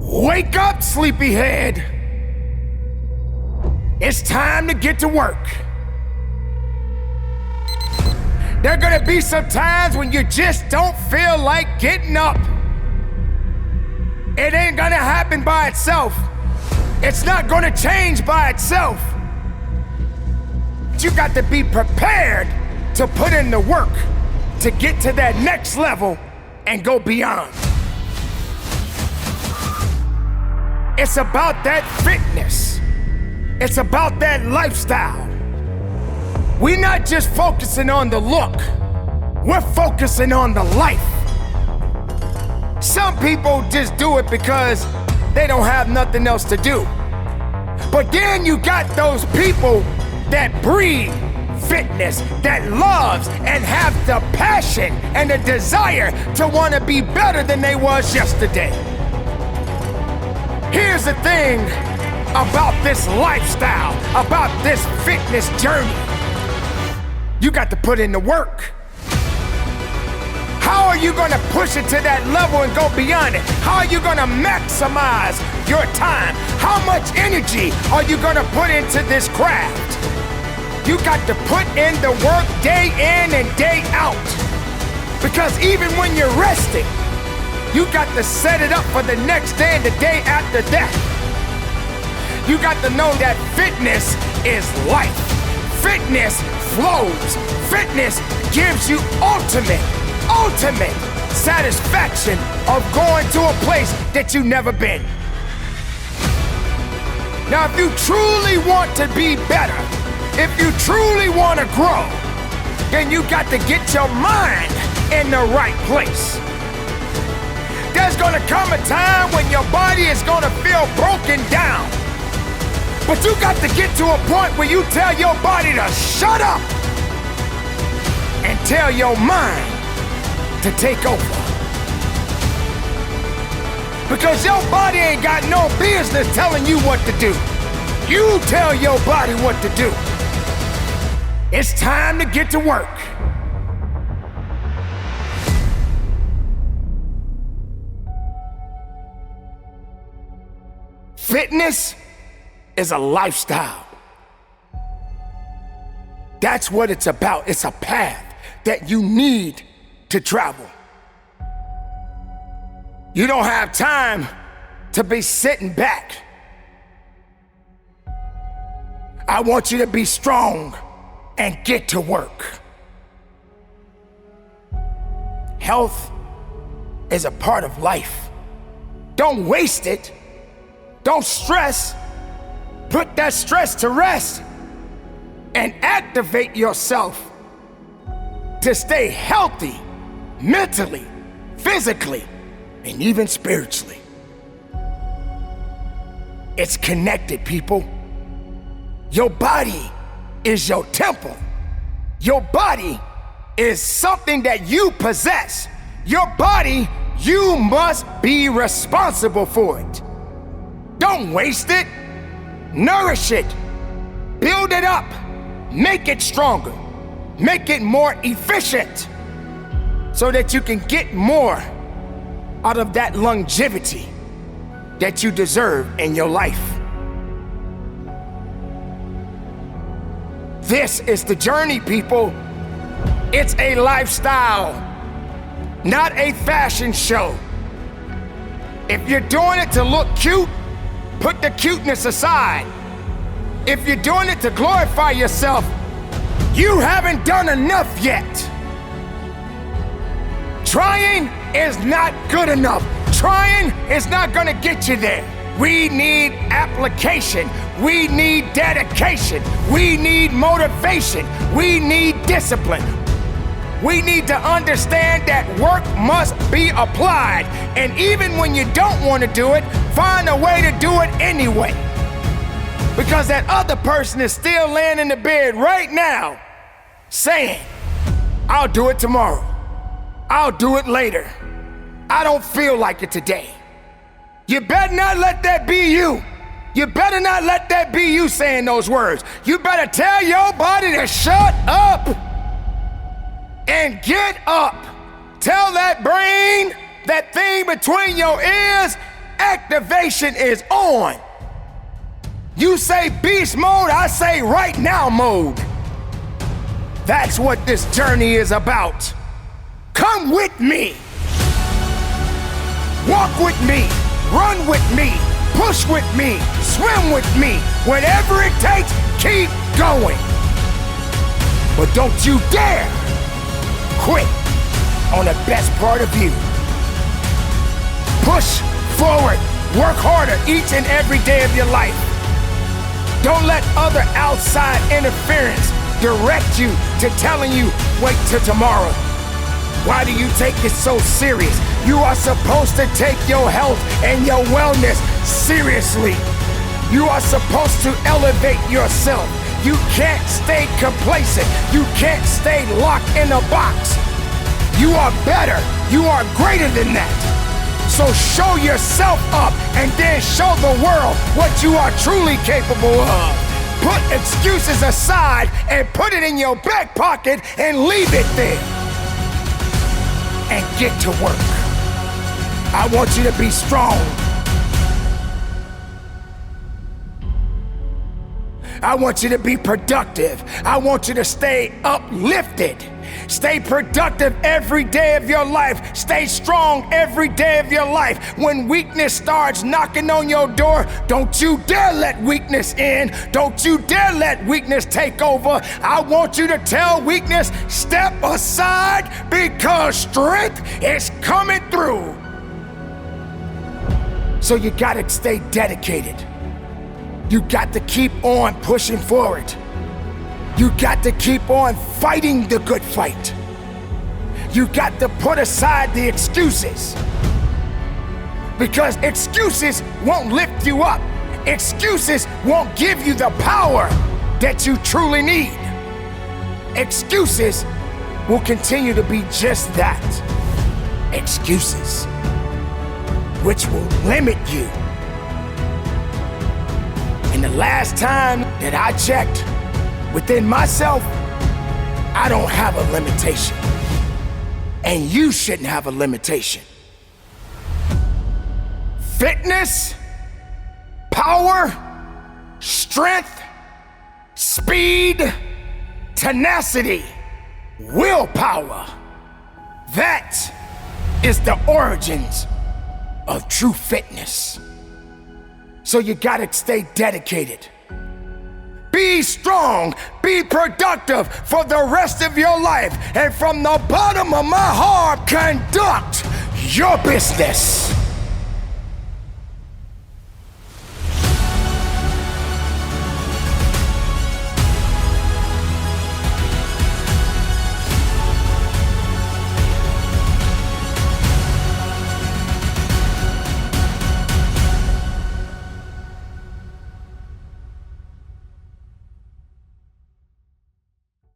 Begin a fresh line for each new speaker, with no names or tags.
Wake up, sleepyhead! It's time to get to work. There are gonna be some times when you just don't feel like getting up. It ain't gonna happen by itself. It's not gonna change by itself. But you got to be prepared to put in the work to get to that next level and go beyond. It's about that fitness. It's about that lifestyle. We're not just focusing on the look, we're focusing on the life. Some people just do it because they don't have nothing else to do. But then you got those people that breathe fitness, that loves and have the passion and the desire to want to be better than they was yesterday. Here's the thing about this lifestyle, about this fitness journey. You got to put in the work. How are you gonna push it to that level and go beyond it? How are you gonna maximize your time? How much energy are you gonna put into this craft? You got to put in the work day in and day out. Because even when you're resting, you got to set it up for the next day and the day after that. You got to know that fitness is life. Fitness flows. Fitness gives you ultimate satisfaction of going to a place that you've never been. Now, if you truly want to be better, if you truly want to grow, then you got to get your mind in the right place. There's gonna come a time when your body is gonna feel broken down. But you got to get to a point where you tell your body to shut up and tell your mind to take over. Because your body ain't got no business telling you what to do. You tell your body what to do. It's time to get to work. Fitness is a lifestyle. That's what it's about. It's a path that you need to travel. You don't have time to be sitting back. I want you to be strong and get to work. Health is a part of life. Don't waste it. Don't stress. Put that stress to rest and activate yourself to stay healthy mentally, physically, and even spiritually. It's connected, people. Your body is your temple. Your body is something that you possess. Your body, you must be responsible for it. Don't waste it. Nourish it. Build it up. Make it stronger. Make it more efficient so that you can get more out of that longevity that you deserve in your life. This is the journey, people. It's a lifestyle, not a fashion show. If you're doing it to look cute, put the cuteness aside. If you're doing it to glorify yourself, you haven't done enough yet. Trying is not good enough. Trying is not gonna get you there. We need application. We need dedication. We need motivation. We need discipline. We need to understand that work must be applied. And even when you don't want to do it, find a way to do it anyway. Because that other person is still laying in the bed right now saying, I'll do it tomorrow. I'll do it later. I don't feel like it today. You better not let that be you. You better not let that be you saying those words. You better tell your body to shut up and get up. Tell that brain, that thing between your ears, activation is on. You say beast mode, I say right now mode. That's what this journey is about. Come with me. Walk with me, run with me, push with me, swim with me. Whatever it takes, keep going. But don't you dare quit on the best part of you. Push forward, work harder each and every day of your life. Don't let other outside interference direct you to telling you, wait till tomorrow. Why do you take it so serious? You are supposed to take your health and your wellness seriously. You are supposed to elevate yourself. You can't stay complacent. You can't stay locked in a box. You are better. You are greater than that. So show yourself up and then show the world what you are truly capable of. Put excuses aside and put it in your back pocket and leave it there. And get to work. I want you to be strong. I want you to be productive. I want you to stay uplifted. Stay productive every day of your life. Stay strong every day of your life. When weakness starts knocking on your door, don't you dare let weakness in. Don't you dare let weakness take over. I want you to tell weakness, step aside because strength is coming through. So you gotta stay dedicated. You got to keep on pushing forward. You got to keep on fighting the good fight. You got to put aside the excuses. Because excuses won't lift you up. Excuses won't give you the power that you truly need. Excuses will continue to be just that. Excuses, which will limit you. And the last time that I checked within myself, I don't have a limitation. And you shouldn't have a limitation. Fitness, power, strength, speed, tenacity, willpower. That is the origins of true fitness. So you gotta stay dedicated. Be strong, be productive for the rest of your life. And from the bottom of my heart, conduct your business.